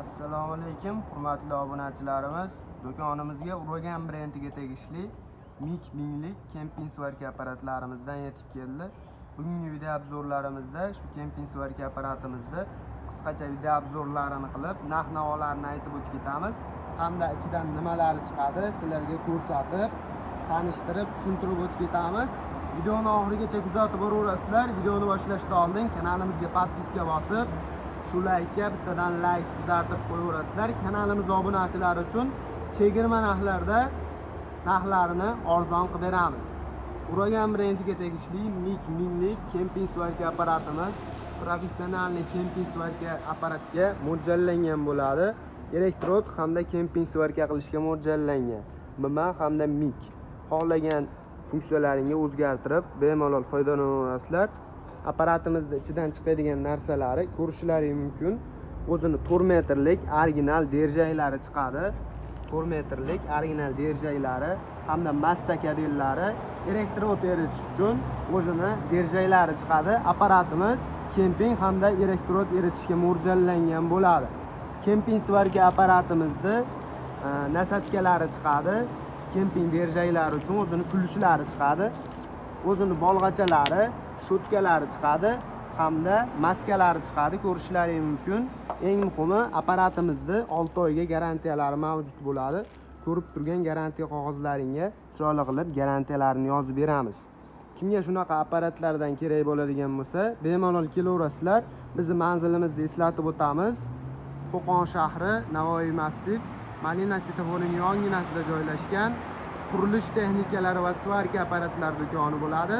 Assalomu alaykum, hurmatli obunachilarimiz. Do'konimizga Uragan brendiga tegishli MIG 1000lik kemping svarka apparatlarimizdan yetib keldi. Bugungi video obzorlarimizda shu kemping svarka apparatimizni qisqacha video obzorlarini qilib, narx-navolarni aytib o'tib ketamiz. Hamda ichidan nimalar chiqadi, sizlarga ko'rsatib, tanishtirib, tushuntirib o'tib ketamiz. Videoni oxirigacha kuzatib boraverasizlar. Videoni boshlashdan oldin kanalimizga podpiska bosib, shu laykga bittadan layk tizartib qo'yaverasizlar. Kanalimiz obunachilari uchun chegirma narxlarda narxlarini arzon qilib beramiz. Uragan brendiga tegishli MIG 1000lik kemping svarka apparatimiz professional kemping svarka apparatiga mo'ljallangan bo'ladi. Elektrod hamda kemping svarka qilishga mo'ljallangan. BM hamda MIG xohlagan funksiyalaringa o'zgartirib bemalol foydalanaverasizlar. Apparatimizda ichidan chiqadigan narsalari ko'rishlaringiz mumkin. O'zini 4 metrlik original derjaylari chiqadi. 4 metrlik original derjaylari hamda massa kabellari elektrod eritish uchun o'zini derjaylari chiqadi. Apparatimiz kemping hamda elektrod eritishga mo'ljallangan bo'ladi. Kemping svarka apparatimizda nasatkalari chiqadi. Kemping derjaylari uchun o'zini kulishlari chiqadi. O'zini bolg'achalari, shotkalari chiqadi hamda maskalari chiqadi. Ko'rishlaringiz mumkin. Eng muhimi, apparatimizda 6 oyga garantiyalari mavjud bo'ladi. Ko'rib turgan garantiya qog'ozlaringga chiroyli qilib garantiyalarini yozib beramiz. Kimga shunaqa apparatlardan kerak bo'ladigan bo'lsa, bemalol kelaverasizlar. Bizni manzilimizni eslatib o'tamiz. Qo'qon shahri, Navoiy massiv, Malina svetoforning yonginasida joylashgan qurilish texnikalari va svarka apparatlar do'koni bo'ladi.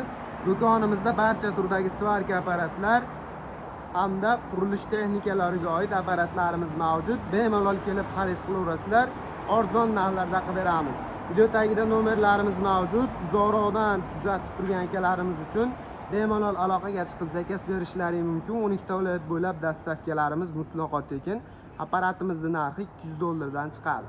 Do'konimizda barcha turdagi svarka apparatlar hamda qurilish texnikalariga oid apparatlarimiz mavjud. Bemalol kelib xarid qilaverasizlar. Arzon narxlarda qilib beramiz. Video tagida nomerlarimiz mavjud. Uzoqroqdan kuzatib turgan akalarimiz uchun bemalol aloqaga chiqib zakaz berishlaringiz mumkin. 12 ta viloyat bo'ylab dastavkalarimiz mutlaqo tekin. Apparatimizning narxi $200 dan chiqadi.